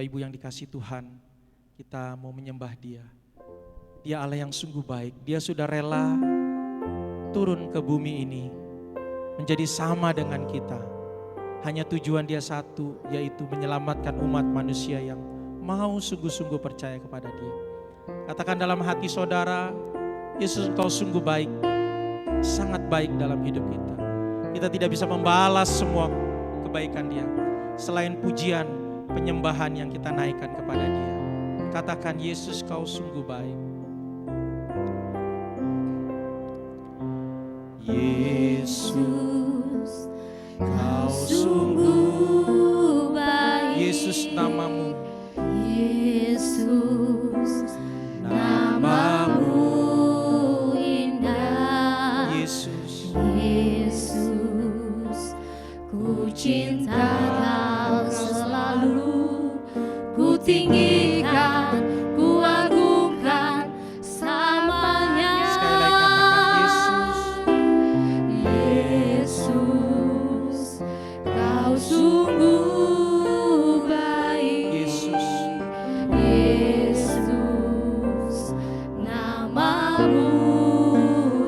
Ibu yang dikasihi Tuhan, kita mau menyembah Dia. Dia Allah yang sungguh baik. Dia sudah rela turun ke bumi ini menjadi sama dengan kita. Hanya tujuan Dia satu, yaitu menyelamatkan umat manusia yang mau sungguh-sungguh percaya kepada Dia. Katakan dalam hati saudara, Yesus Engkau sungguh baik, sangat baik dalam hidup kita. Kita tidak bisa membalas semua kebaikan Dia selain pujian, penyembahan yang kita naikkan kepada Dia. Katakan, Yesus Kau sungguh baik. Yesus Kau sungguh baik. Yesus namamu. Yesus namamu indah. Yesus, Yesus, ku cinta Kau selalu, ku tinggikan, ku agungkan samanya. sekali lagi katakan Yesus. Yesus, Kau sungguh baik. Yesus, Yesus, namamu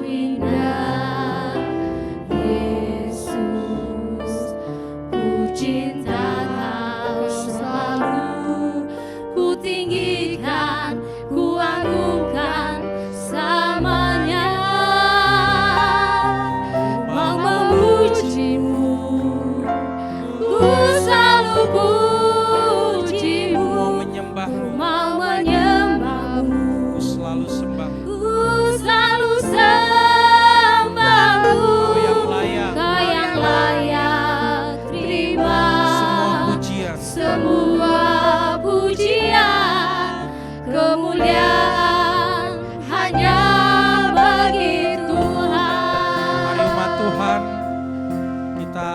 indah. Yesus, ku cinta Kau selalu, ku tinggikan, ku agungkan samanya. Mau memujimu, ku selalu pujimu. mau menyembahmu, Mau menyembahmu, ku selalu sembah. ku selalu sembahmu. Kau yang layak, Kau yang layak terima semua pujian. semua pujian, kemuliaan hanya bagi Tuhan. Mari umat Tuhan, kita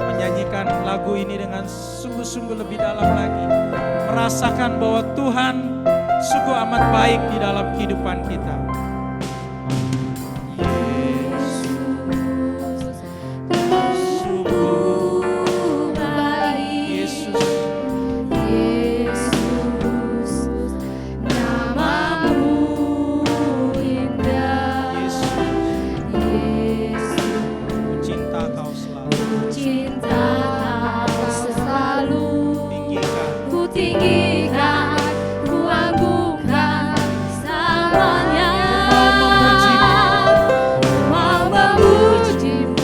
menyanyikan lagu ini dengan sungguh-sungguh lebih dalam lagi. Merasakan bahwa Tuhan sungguh amat baik di dalam kehidupan kita. Sungguh baik. Yesus, Yesus, namamu indah. Yesus, Yesus, ku cinta Kau selalu. cinta Kau selalu, Tinggikan, ku tinggikan, ku agungkan samanya. Mau memujimu,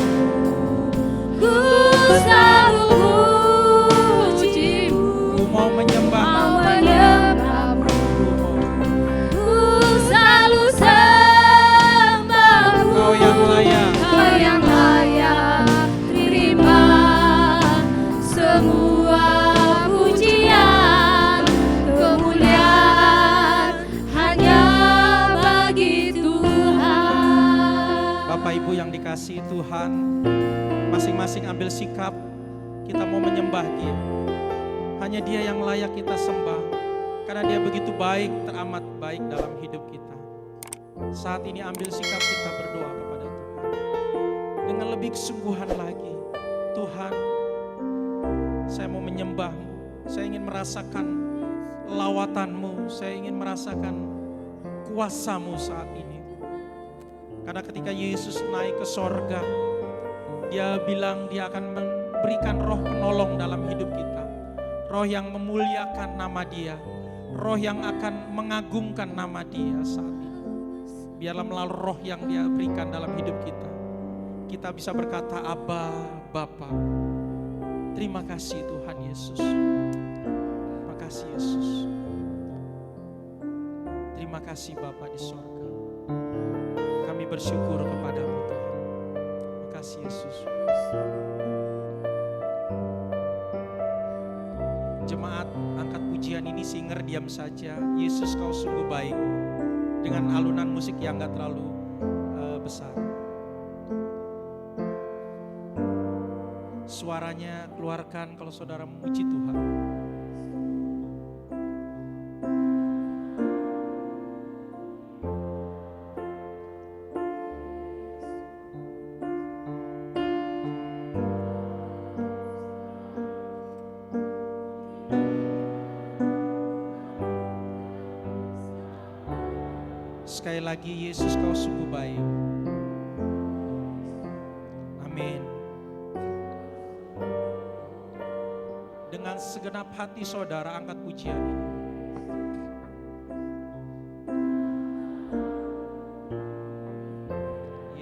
ku selalu pujimu. ku mau menyembah. Mau menyembahmu, ku selalu sembahmu. Kau yang layak, Kau yang layak terima semua pujian, kemuliaan hanya bagi Tuhan. Bapak Ibu yang dikasihi Tuhan, masing-masing ambil sikap, kita mau menyembah Dia. Hanya Dia yang layak kita sembah, karena Dia begitu baik, teramat baik dalam hidup kita. Saat ini ambil sikap kita berdoa kepada Tuhan dengan lebih kesungguhan lagi. Tuhan, saya mau menyembah-Mu, saya ingin merasakan lawatan-Mu, saya ingin merasakan kuasa-Mu saat ini. Karena ketika Yesus naik ke sorga, Dia bilang Dia akan memberikan roh penolong dalam hidup kita. Roh yang memuliakan nama Dia, roh yang akan mengagungkan nama Dia saat ini. Biarlah melalui roh yang Dia berikan dalam hidup kita, kita bisa berkata, Abba, Bapa. Terima kasih Tuhan Yesus. Terima kasih Yesus. Terima kasih Bapa di sorga. Kami bersyukur kepadamu Tuhan. Terima kasih Yesus. Jemaat, angkat pujian ini, singer diam saja. Yesus Kau sungguh baik. Dengan alunan musik yang gak terlalu besar. Suaranya keluarkan kalau saudara memuji Tuhan. Sekali lagi Yesus, kau sungguh baik. Amin. Dengan segenap hati saudara angkat pujian ini.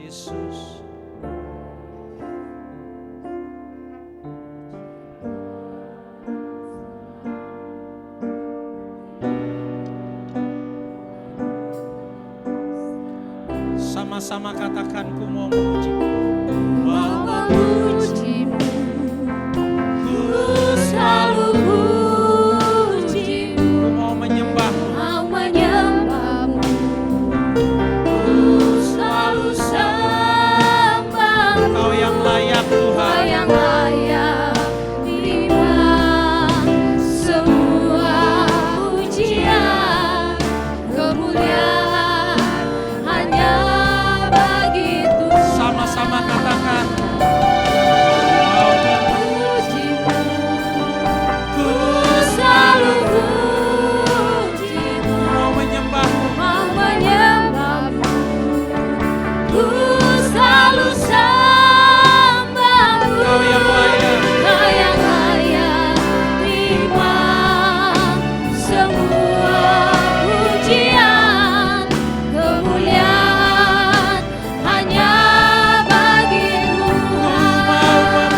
Yesus. Sama-sama katakan, ku mau memuji-Mu. Mau memuji-Mu, ku selalu puji-Mu. Ku mau menyembah-Mu. Mau menyembah-Mu, ku selalu sembah-Mu. Kau yang layak Tuhan. Kau yang layak terima semua pujian, kemuliaan hanya bagi Tuhan. Sama-sama katakan, Mau memuji-Mu, ku selalu puji-Mu. mau menyembah-Mu. Mau menyembah-Mu, ku selalu sembah-Mu. Kau yang layak. Kau yang layak terima semua pujian, kemuliaan hanya bagi Tuhan.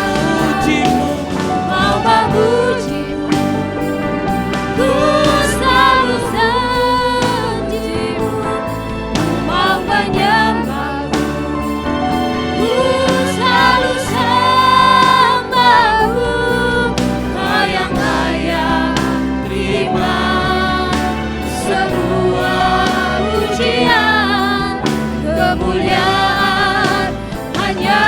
Mau memuji-Mu, ku selalu janji-Mu. Mau menyembah-Mu, ku selalu sembah-Mu. Kau yang layak terima semua pujian, kemuliaan hanya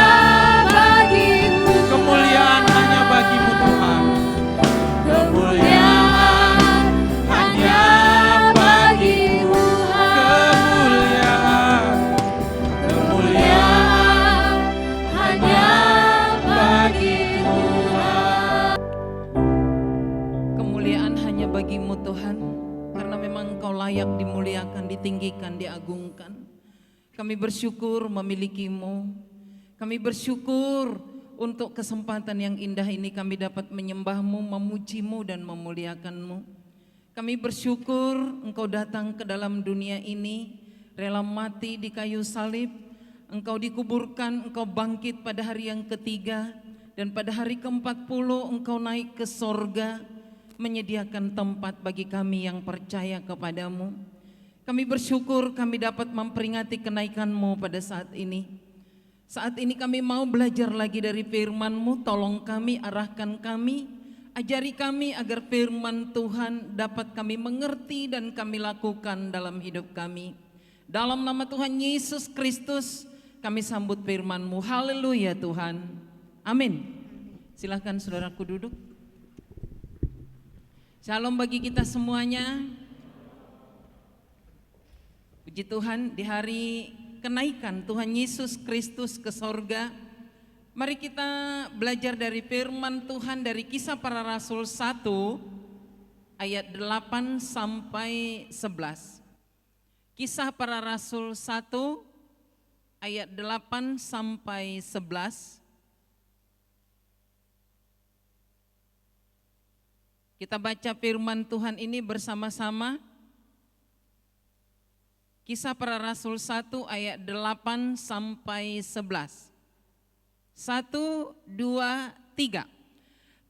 bagi Tuhan. Kemuliaan hanya bagi-Mu Tuhan. Kemuliaan hanya bagi Tuhan. Kemuliaan hanya bagi Tuhan. Kemuliaan hanya bagi-Mu Tuhan, karena memang Engkau layak dimuliakan, ditinggikan, diagungkan. Kami bersyukur memiliki-Mu. Kami bersyukur untuk kesempatan yang indah ini kami dapat menyembah-Mu, memuji-Mu dan memuliakan-Mu. Kami bersyukur Engkau datang ke dalam dunia ini, rela mati di kayu salib, Engkau dikuburkan, Engkau bangkit pada hari yang ketiga, dan pada hari ke-40 Engkau naik ke sorga, menyediakan tempat bagi kami yang percaya kepadamu. Kami bersyukur kami dapat memperingati kenaikan-Mu pada saat ini. Saat ini kami mau belajar lagi dari firman-Mu, tolong kami, arahkan kami, ajari kami agar firman Tuhan dapat kami mengerti dan kami lakukan dalam hidup kami. Dalam nama Tuhan Yesus Kristus kami sambut firman-Mu. Haleluya Tuhan. Amin. Silahkan saudaraku duduk. Shalom bagi kita semuanya. Puji Tuhan, di hari kenaikan Tuhan Yesus Kristus ke sorga, mari kita belajar dari firman Tuhan dari Kisah Para Rasul 1 ayat 8 sampai 11. Kisah Para Rasul 1 ayat 8 sampai 11. Kita baca firman Tuhan ini bersama-sama. Kisah Para Rasul 1 ayat 8 sampai 11. 1, 2, 3.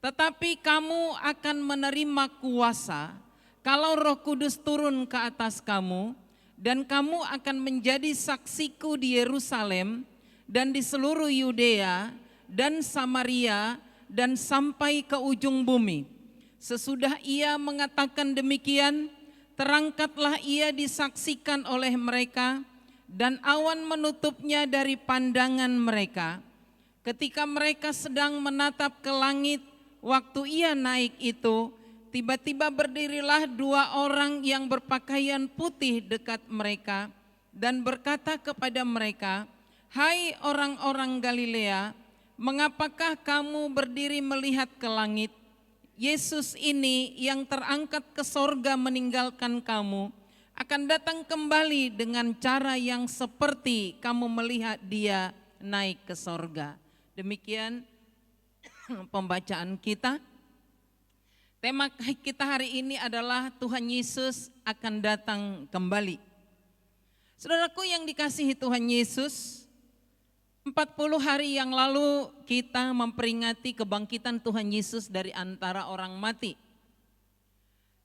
Tetapi kamu akan menerima kuasa kalau Roh Kudus turun ke atas kamu, dan kamu akan menjadi saksiku di Yerusalem dan di seluruh Yudea dan Samaria dan sampai ke ujung bumi. Sesudah ia mengatakan demikian, terangkatlah ia disaksikan oleh mereka, dan awan menutupnya dari pandangan mereka. Ketika mereka sedang menatap ke langit, waktu ia naik itu, tiba-tiba berdirilah 2 orang yang berpakaian putih dekat mereka, dan berkata kepada mereka, "Hai orang-orang Galilea, mengapakah kamu berdiri melihat ke langit? Yesus ini yang terangkat ke sorga meninggalkan kamu akan datang kembali dengan cara yang seperti kamu melihat dia naik ke sorga. Demikian pembacaan kita. Tema kita hari ini adalah Tuhan Yesus akan datang kembali. Saudaraku yang dikasihi Tuhan Yesus, 40 hari yang lalu kita memperingati kebangkitan Tuhan Yesus dari antara orang mati.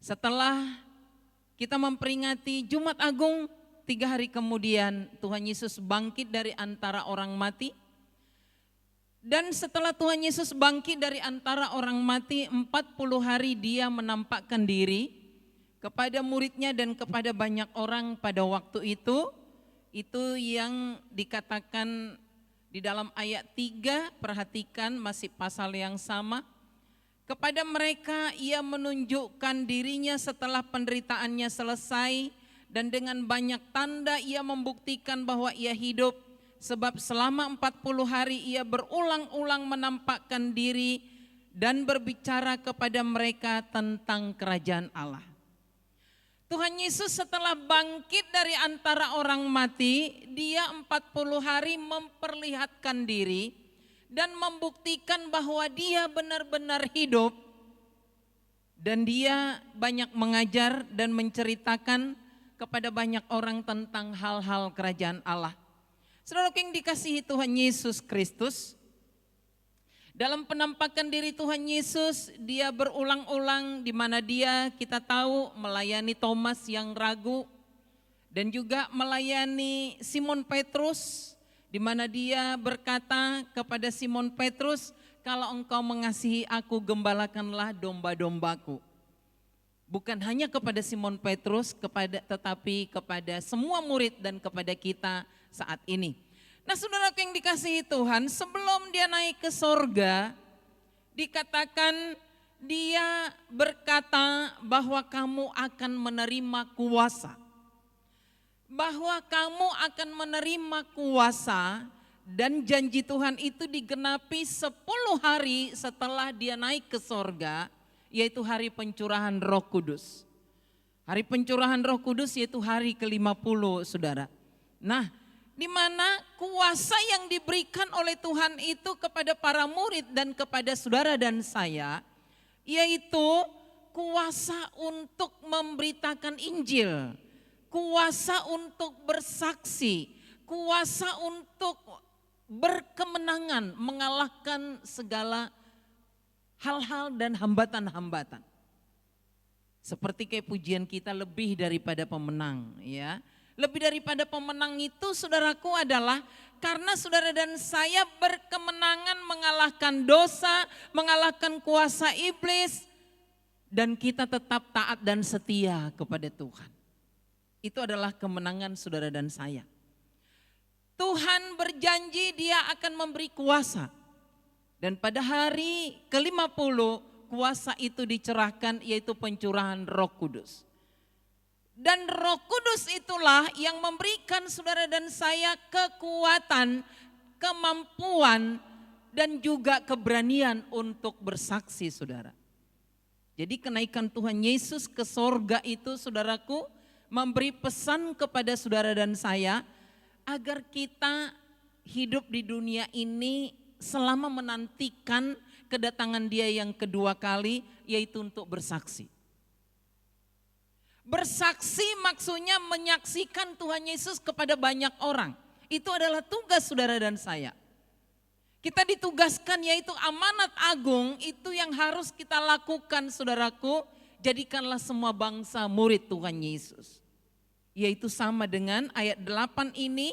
Setelah kita memperingati Jumat Agung, 3 hari kemudian Tuhan Yesus bangkit dari antara orang mati. Dan setelah Tuhan Yesus bangkit dari antara orang mati, 40 hari dia menampakkan diri kepada muridnya dan kepada banyak orang pada waktu itu. Itu yang dikatakan di dalam ayat 3, perhatikan masih pasal yang sama. Kepada mereka ia menunjukkan dirinya setelah penderitaannya selesai, dan dengan banyak tanda ia membuktikan bahwa ia hidup, sebab selama 40 hari ia berulang-ulang menampakkan diri dan berbicara kepada mereka tentang kerajaan Allah. Tuhan Yesus setelah bangkit dari antara orang mati, dia 40 hari memperlihatkan diri dan membuktikan bahwa dia benar-benar hidup. Dan dia banyak mengajar dan menceritakan kepada banyak orang tentang hal-hal kerajaan Allah. Saudara yang dikasihi Tuhan Yesus Kristus, dalam penampakan diri Tuhan Yesus, dia berulang-ulang di mana dia kita tahu melayani Thomas yang ragu dan juga melayani Simon Petrus, di mana dia berkata kepada Simon Petrus, kalau engkau mengasihi aku, gembalakanlah domba-dombaku. Bukan hanya kepada Simon Petrus, tetapi kepada semua murid dan kepada kita saat ini. Nah, saudaraku yang dikasihi Tuhan, sebelum dia naik ke sorga, dikatakan dia berkata bahwa kamu akan menerima kuasa. Bahwa kamu akan menerima kuasa, dan janji Tuhan itu digenapi 10 hari setelah dia naik ke sorga, yaitu hari pencurahan Roh Kudus. Hari pencurahan Roh Kudus yaitu hari ke-50, saudara. Nah, di mana kuasa yang diberikan oleh Tuhan itu kepada para murid dan kepada saudara dan saya, yaitu kuasa untuk memberitakan Injil, kuasa untuk bersaksi, kuasa untuk berkemenangan mengalahkan segala hal-hal dan hambatan-hambatan. Seperti kayak pujian kita, lebih daripada pemenang, ya. Lebih daripada pemenang itu, saudaraku, adalah karena saudara dan saya berkemenangan mengalahkan dosa, mengalahkan kuasa iblis, dan kita tetap taat dan setia kepada Tuhan. Itu adalah kemenangan saudara dan saya. Tuhan berjanji dia akan memberi kuasa. Dan pada hari ke-50 kuasa itu dicerahkan, yaitu pencurahan Roh Kudus. Dan Roh Kudus itulah yang memberikan saudara dan saya kekuatan, kemampuan, dan juga keberanian untuk bersaksi, saudara. Jadi kenaikan Tuhan Yesus ke sorga itu, saudaraku, memberi pesan kepada saudara dan saya agar kita hidup di dunia ini selama menantikan kedatangan dia yang kedua kali, yaitu untuk bersaksi. Bersaksi maksudnya menyaksikan Tuhan Yesus kepada banyak orang. Itu adalah tugas saudara dan saya. Kita ditugaskan, yaitu amanat agung itu yang harus kita lakukan, saudaraku. Jadikanlah semua bangsa murid Tuhan Yesus. Yaitu sama dengan ayat 8 ini.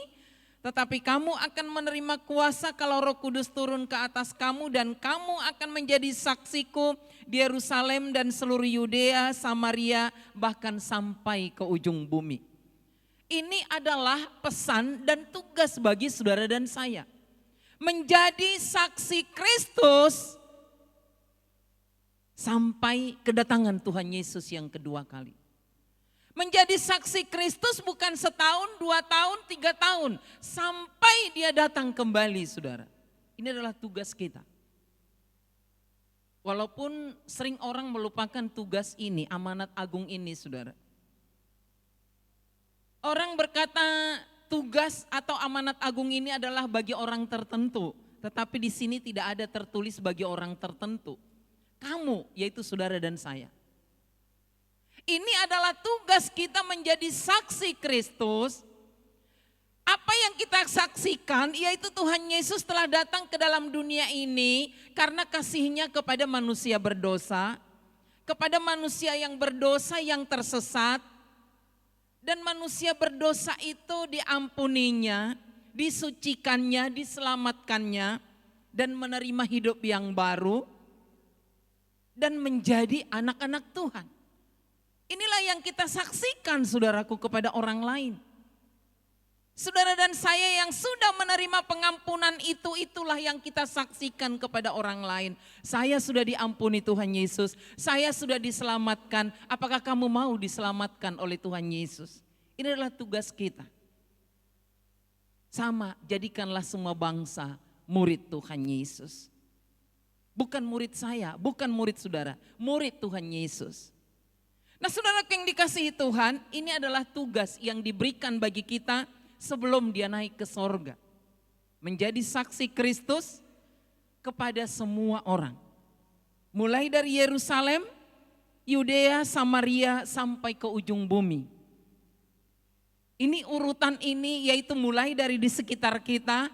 Tetapi kamu akan menerima kuasa kalau Roh Kudus turun ke atas kamu, dan kamu akan menjadi saksiku di Yerusalem dan seluruh Yudea, Samaria, bahkan sampai ke ujung bumi. Ini adalah pesan dan tugas bagi saudara dan saya. Menjadi saksi Kristus sampai kedatangan Tuhan Yesus yang kedua kali. Menjadi saksi Kristus bukan setahun, 2 tahun, 3 tahun. Sampai dia datang kembali, saudara. Ini adalah tugas kita. Walaupun sering orang melupakan tugas ini, amanat agung ini, saudara. Orang berkata tugas atau amanat agung ini adalah bagi orang tertentu. Tetapi di sini tidak ada tertulis bagi orang tertentu. Kamu, yaitu saudara dan saya. Ini adalah tugas kita menjadi saksi Kristus. Apa yang kita saksikan yaitu Tuhan Yesus telah datang ke dalam dunia ini karena kasih-Nya kepada manusia berdosa, kepada manusia yang berdosa yang tersesat, dan manusia berdosa itu diampuninya, disucikannya, diselamatkannya, dan menerima hidup yang baru, dan menjadi anak-anak Tuhan. Inilah yang kita saksikan saudaraku kepada orang lain. Saudara dan saya yang sudah menerima pengampunan itu, itulah yang kita saksikan kepada orang lain. Saya sudah diampuni Tuhan Yesus, saya sudah diselamatkan. Apakah kamu mau diselamatkan oleh Tuhan Yesus? Ini adalah tugas kita. Sama, jadikanlah semua bangsa murid Tuhan Yesus. Bukan murid saya, bukan murid saudara, murid Tuhan Yesus. Nah saudara yang dikasihi Tuhan, ini adalah tugas yang diberikan bagi kita sebelum dia naik ke sorga. Menjadi saksi Kristus kepada semua orang. Mulai dari Yerusalem, Yudea, Samaria sampai ke ujung bumi. Ini urutan ini yaitu mulai dari di sekitar kita,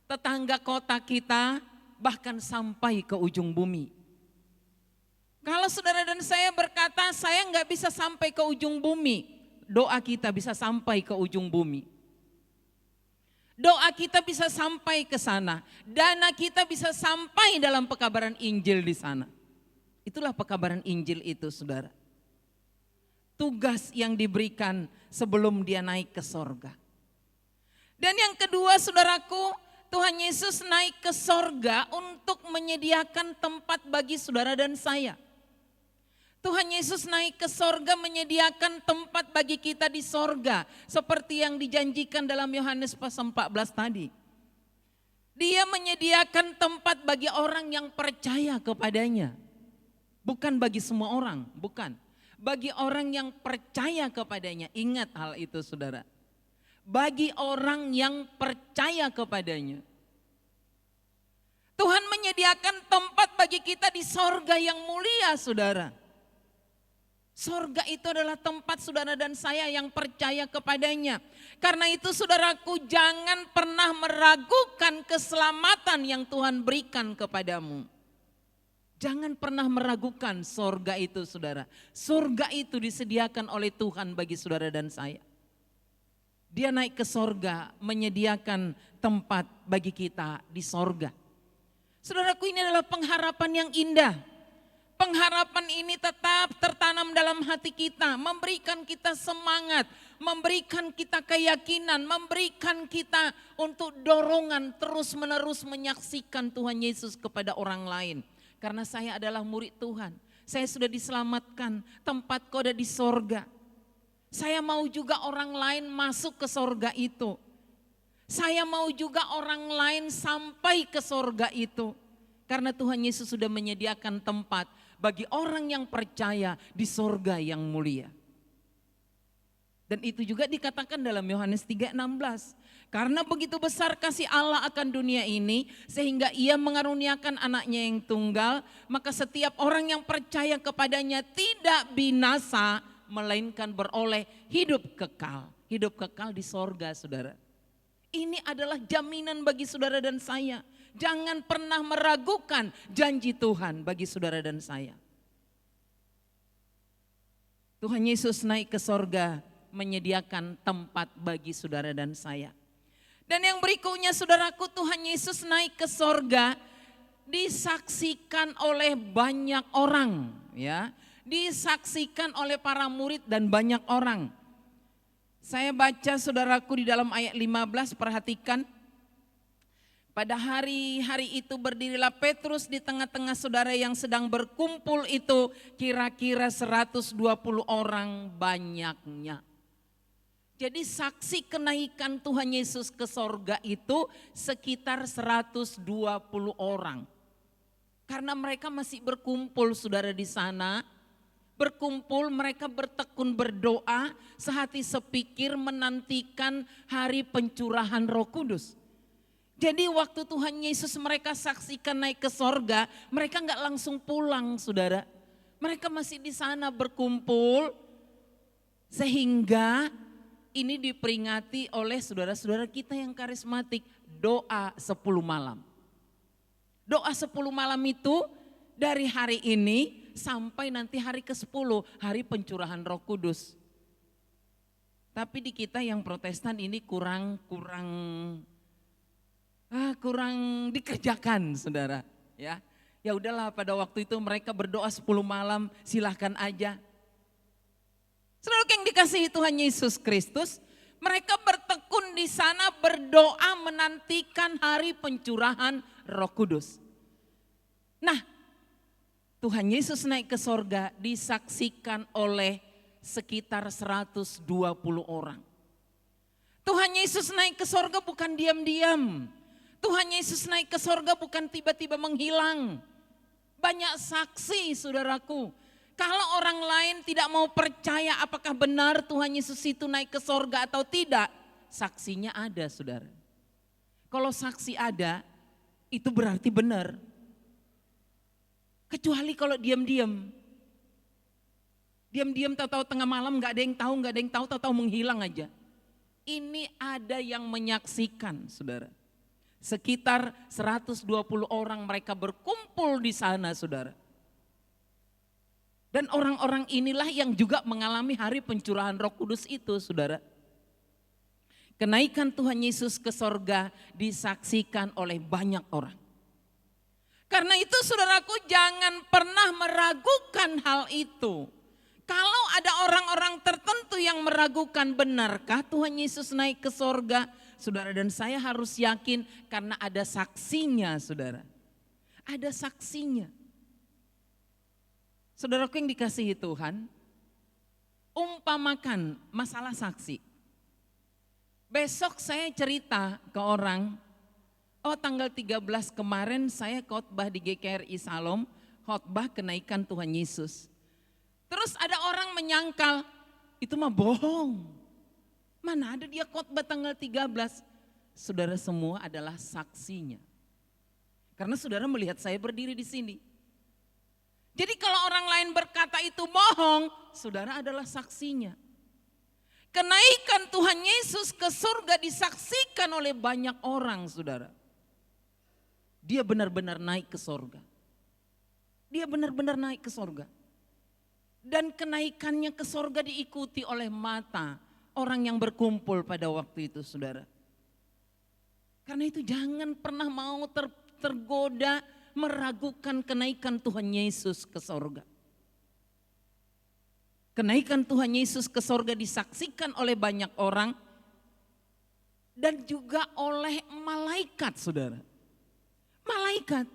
tetangga kota kita, bahkan sampai ke ujung bumi. Kalau saudara dan saya berkata saya nggak bisa sampai ke ujung bumi, doa kita bisa sampai ke ujung bumi. Doa kita bisa sampai ke sana, dana kita bisa sampai dalam pekabaran Injil di sana. Itulah pekabaran Injil itu saudara. Tugas yang diberikan sebelum dia naik ke sorga. Dan yang kedua saudaraku, Tuhan Yesus naik ke sorga untuk menyediakan tempat bagi saudara dan saya. Tuhan Yesus naik ke sorga menyediakan tempat bagi kita di sorga. Seperti yang dijanjikan dalam Yohanes pasal 14 tadi. Dia menyediakan tempat bagi orang yang percaya kepadanya. Bukan bagi semua orang, bukan. Bagi orang yang percaya kepadanya. Ingat hal itu saudara. Bagi orang yang percaya kepadanya. Tuhan menyediakan tempat bagi kita di sorga yang mulia saudara. Sorga itu adalah tempat saudara dan saya yang percaya kepadanya. Karena itu saudaraku jangan pernah meragukan keselamatan yang Tuhan berikan kepadamu. Jangan pernah meragukan sorga itu saudara. Sorga itu disediakan oleh Tuhan bagi saudara dan saya. Dia naik ke sorga menyediakan tempat bagi kita di sorga. Saudaraku ini adalah pengharapan yang indah. Pengharapan ini tetap tertanam dalam hati kita, memberikan kita semangat, memberikan kita keyakinan, memberikan kita untuk dorongan terus menerus menyaksikan Tuhan Yesus kepada orang lain. Karena saya adalah murid Tuhan, saya sudah diselamatkan, tempatku ada di sorga. Saya mau juga orang lain masuk ke sorga itu. Saya mau juga orang lain sampai ke sorga itu. Karena Tuhan Yesus sudah menyediakan tempat bagi orang yang percaya di sorga yang mulia. Dan itu juga dikatakan dalam Yohanes 3:16. Karena begitu besar kasih Allah akan dunia ini, sehingga ia mengaruniakan anaknya yang tunggal, maka setiap orang yang percaya kepadanya tidak binasa, melainkan beroleh hidup kekal. Hidup kekal di sorga saudara. Ini adalah jaminan bagi saudara dan saya. Jangan pernah meragukan janji Tuhan bagi saudara dan saya. Tuhan Yesus naik ke sorga menyediakan tempat bagi saudara dan saya. Dan yang berikutnya saudaraku, Tuhan Yesus naik ke sorga disaksikan oleh banyak orang, ya, disaksikan oleh para murid dan banyak orang. Saya baca saudaraku di dalam ayat 15, perhatikan. Pada hari-hari itu berdirilah Petrus di tengah-tengah saudara yang sedang berkumpul itu, kira-kira 120 orang banyaknya. Jadi saksi kenaikan Tuhan Yesus ke sorga itu sekitar 120 orang. Karena mereka masih berkumpul saudara di sana, berkumpul, mereka bertekun berdoa, sehati sepikir menantikan hari pencurahan Roh Kudus. Jadi waktu Tuhan Yesus mereka saksikan naik ke sorga, mereka nggak langsung pulang, saudara. Mereka masih di sana berkumpul, sehingga ini diperingati oleh saudara-saudara kita yang karismatik, doa 10 malam. Doa 10 malam itu dari hari ini sampai nanti hari ke-10, hari pencurahan Roh Kudus. Tapi di kita yang Protestan ini kurang dikerjakan, saudara. Ya udahlah, pada waktu itu mereka berdoa 10 malam, silahkan aja. Saudara yang dikasihi Tuhan Yesus Kristus, mereka bertekun di sana berdoa menantikan hari pencurahan Roh Kudus. Nah, Tuhan Yesus naik ke sorga disaksikan oleh sekitar 120 orang. Tuhan Yesus naik ke sorga bukan diam-diam. Tuhan Yesus naik ke sorga bukan tiba-tiba menghilang. Banyak saksi, saudaraku. Kalau orang lain tidak mau percaya apakah benar Tuhan Yesus itu naik ke sorga atau tidak, saksinya ada, saudara. Kalau saksi ada, itu berarti benar. Kecuali kalau diam-diam. Diam-diam tahu-tahu tengah malam nggak ada yang tahu, tahu-tahu menghilang aja. Ini ada yang menyaksikan, saudara. Sekitar 120 orang mereka berkumpul di sana, saudara. Dan orang-orang inilah yang juga mengalami hari pencurahan Roh Kudus itu, saudara. Kenaikan Tuhan Yesus ke sorga disaksikan oleh banyak orang. Karena itu saudaraku, jangan pernah meragukan hal itu. Kalau ada orang-orang tertentu yang meragukan benarkah Tuhan Yesus naik ke sorga, saudara dan saya harus yakin karena ada saksinya, saudara. Ada saksinya. Saudaraku yang dikasihi Tuhan, umpamakan masalah saksi. Besok saya cerita ke orang, tanggal 13 kemarin saya khotbah di GKRI Salom, khotbah kenaikan Tuhan Yesus. Terus ada orang menyangkal, itu mah bohong. Mana ada dia khotbah tanggal 13. Saudara semua adalah saksinya. Karena saudara melihat saya berdiri di sini. Jadi kalau orang lain berkata itu bohong, saudara adalah saksinya. Kenaikan Tuhan Yesus ke surga disaksikan oleh banyak orang, saudara. Dia benar-benar naik ke surga. Dia benar-benar naik ke surga. Dan kenaikannya ke surga diikuti oleh mata orang yang berkumpul pada waktu itu, saudara. Karena itu jangan pernah mau tergoda meragukan kenaikan Tuhan Yesus ke sorga. Kenaikan Tuhan Yesus ke sorga disaksikan oleh banyak orang dan juga oleh malaikat, saudara. Malaikat.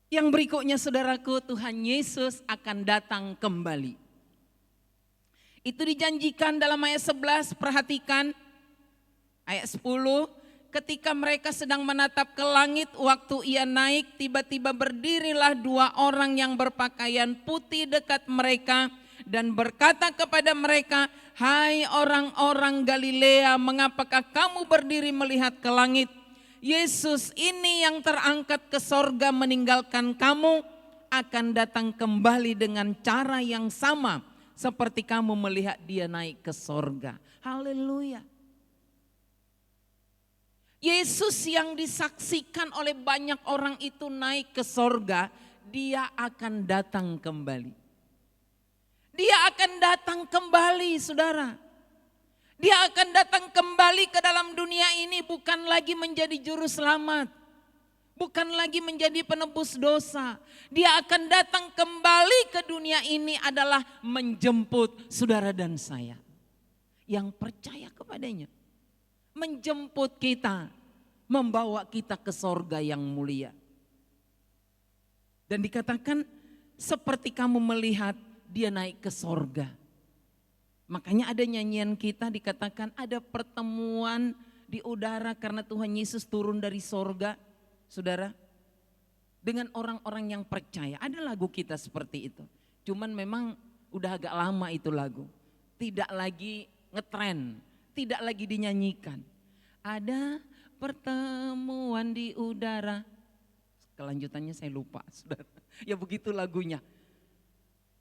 Yang berikutnya, saudaraku, Tuhan Yesus akan datang kembali. Itu dijanjikan dalam ayat 11, perhatikan ayat 10. Ketika mereka sedang menatap ke langit, waktu ia naik, tiba-tiba berdirilah 2 orang yang berpakaian putih dekat mereka dan berkata kepada mereka, "Hai orang-orang Galilea, mengapakah kamu berdiri melihat ke langit? Yesus ini yang terangkat ke sorga meninggalkan kamu akan datang kembali dengan cara yang sama seperti kamu melihat dia naik ke sorga." Haleluya. Yesus yang disaksikan oleh banyak orang itu naik ke sorga, dia akan datang kembali. Dia akan datang kembali, saudara. Dia akan datang kembali ke dalam dunia ini bukan lagi menjadi juru selamat. Bukan lagi menjadi penebus dosa. Dia akan datang kembali ke dunia ini adalah menjemput saudara dan saya yang percaya kepadanya. Menjemput kita, membawa kita ke sorga yang mulia. Dan dikatakan seperti kamu melihat dia naik ke sorga. Makanya ada nyanyian kita dikatakan ada pertemuan di udara karena Tuhan Yesus turun dari sorga, saudara. dengan orang-orang yang percaya. Ada lagu kita seperti itu. Cuman memang udah agak lama itu lagu. Tidak lagi ngetren, tidak lagi dinyanyikan. Ada pertemuan di udara. Kelanjutannya saya lupa, saudara. Ya begitu lagunya.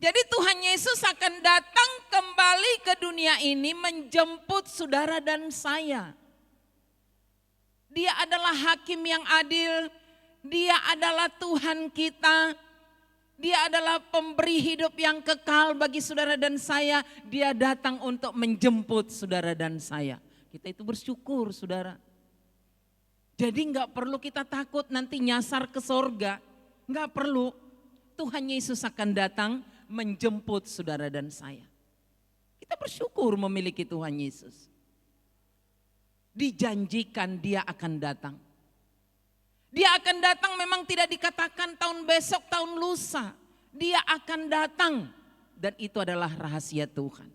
Jadi Tuhan Yesus akan datang kembali ke dunia ini menjemput saudara dan saya. Dia adalah hakim yang adil, dia adalah Tuhan kita, dia adalah pemberi hidup yang kekal bagi saudara dan saya. Dia datang untuk menjemput saudara dan saya. Kita itu bersyukur saudara. Jadi gak perlu kita takut nanti nyasar ke sorga, gak perlu. Tuhan Yesus akan datang menjemput saudara dan saya. Kita bersyukur memiliki Tuhan Yesus. Dijanjikan dia akan datang. Dia akan datang memang tidak dikatakan tahun besok, tahun lusa. Dia akan datang dan itu adalah rahasia Tuhan.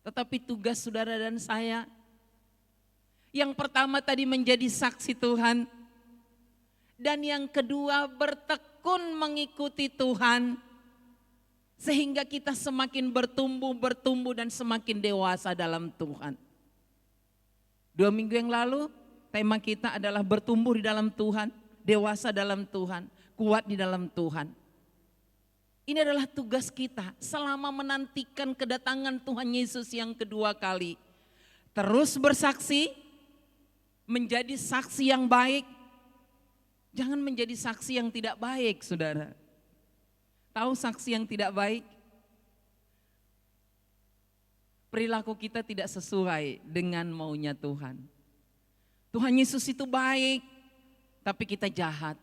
Tetapi tugas saudara dan saya, yang pertama tadi menjadi saksi Tuhan. Dan yang kedua bertekun mengikuti Tuhan. Sehingga kita semakin bertumbuh dan semakin dewasa dalam Tuhan. 2 minggu yang lalu tema kita adalah bertumbuh di dalam Tuhan, dewasa dalam Tuhan, kuat di dalam Tuhan. Ini adalah tugas kita selama menantikan kedatangan Tuhan Yesus yang kedua kali. Terus bersaksi, menjadi saksi yang baik. Jangan menjadi saksi yang tidak baik, saudara. Tahu saksi yang tidak baik? Perilaku kita tidak sesuai dengan maunya Tuhan. Tuhan Yesus itu baik, tapi kita jahat.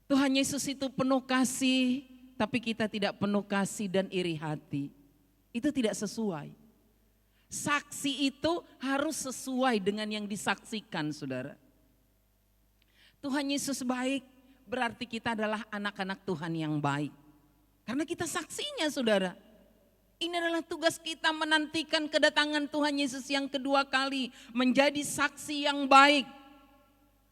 Tuhan Yesus itu penuh kasih, tapi kita tidak penuh kasih dan iri hati. Itu tidak sesuai. Saksi itu harus sesuai dengan yang disaksikan, saudara. Tuhan Yesus baik, berarti kita adalah anak-anak Tuhan yang baik. Karena kita saksinya, saudara. Ini adalah tugas kita menantikan kedatangan Tuhan Yesus yang kedua kali. Menjadi saksi yang baik.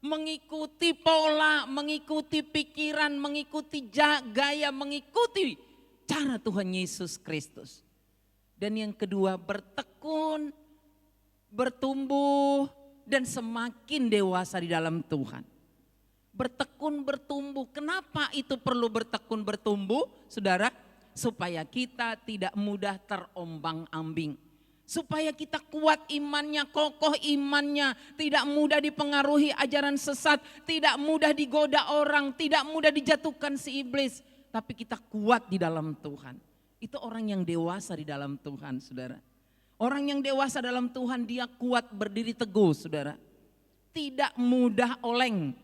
Mengikuti pola, mengikuti pikiran, mengikuti gaya, mengikuti cara Tuhan Yesus Kristus. Dan yang kedua bertekun, bertumbuh dan semakin dewasa di dalam Tuhan. Bertekun, bertumbuh. Kenapa itu perlu bertekun, bertumbuh, saudara? Supaya kita tidak mudah terombang-ambing. Supaya kita kuat imannya, kokoh imannya. Tidak mudah dipengaruhi ajaran sesat. Tidak mudah digoda orang. Tidak mudah dijatuhkan si iblis. Tapi kita kuat di dalam Tuhan. Itu orang yang dewasa di dalam Tuhan, saudara. Orang yang dewasa dalam Tuhan dia kuat berdiri teguh, saudara. Tidak mudah oleng.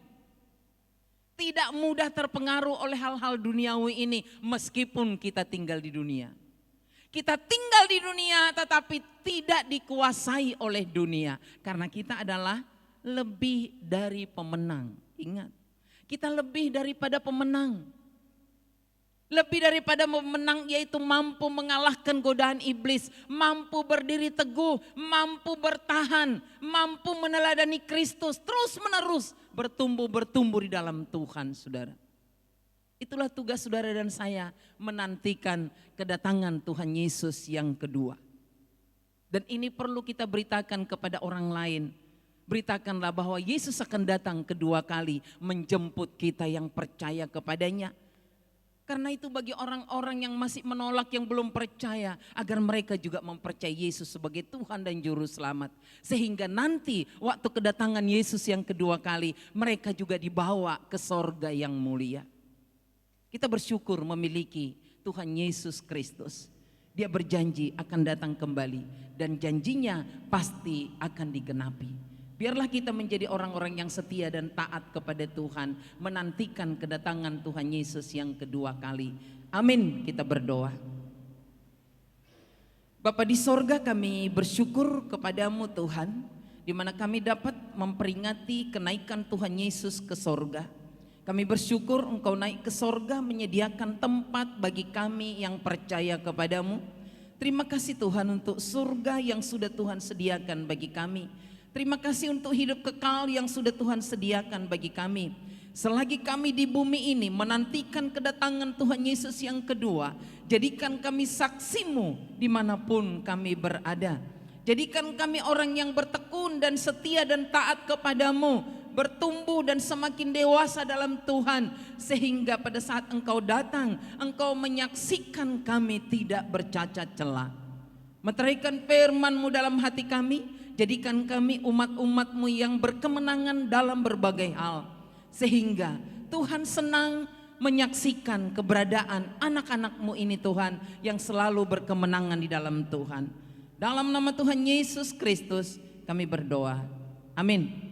Tidak mudah terpengaruh oleh hal-hal duniawi ini meskipun kita tinggal di dunia. Kita tinggal di dunia tetapi tidak dikuasai oleh dunia. Karena kita adalah lebih dari pemenang. Ingat, kita lebih daripada pemenang. Lebih daripada pemenang yaitu mampu mengalahkan godaan iblis. Mampu berdiri teguh, mampu bertahan, mampu meneladani Kristus. Terus menerus bertumbuh di dalam Tuhan, saudara. Itulah tugas saudara dan saya menantikan kedatangan Tuhan Yesus yang kedua. Dan ini perlu kita beritakan kepada orang lain. Beritakanlah bahwa Yesus akan datang kedua kali menjemput kita yang percaya kepadanya. Karena itu bagi orang-orang yang masih menolak, yang belum percaya, agar mereka juga mempercayai Yesus sebagai Tuhan dan Juru Selamat. Sehingga nanti waktu kedatangan Yesus yang kedua kali, mereka juga dibawa ke sorga yang mulia. Kita bersyukur memiliki Tuhan Yesus Kristus. Dia berjanji akan datang kembali dan janjinya pasti akan digenapi. Biarlah kita menjadi orang-orang yang setia dan taat kepada Tuhan. Menantikan kedatangan Tuhan Yesus yang kedua kali. Amin, kita berdoa. Bapa di sorga, kami bersyukur kepadamu Tuhan. Di mana kami dapat memperingati kenaikan Tuhan Yesus ke sorga. Kami bersyukur Engkau naik ke sorga menyediakan tempat bagi kami yang percaya kepadamu. Terima kasih Tuhan untuk surga yang sudah Tuhan sediakan bagi kami. Terima kasih untuk hidup kekal yang sudah Tuhan sediakan bagi kami. Selagi kami di bumi ini menantikan kedatangan Tuhan Yesus yang kedua, jadikan kami saksi-Mu dimanapun kami berada. Jadikan kami orang yang bertekun dan setia dan taat kepadamu, bertumbuh dan semakin dewasa dalam Tuhan, sehingga pada saat Engkau datang, Engkau menyaksikan kami tidak bercacat celah. Meteraikan firman-Mu dalam hati kami, jadikan kami umat-umat-Mu yang berkemenangan dalam berbagai hal, sehingga Tuhan senang menyaksikan keberadaan anak-anak-Mu ini Tuhan, yang selalu berkemenangan di dalam Tuhan. Dalam nama Tuhan Yesus Kristus kami berdoa. Amin.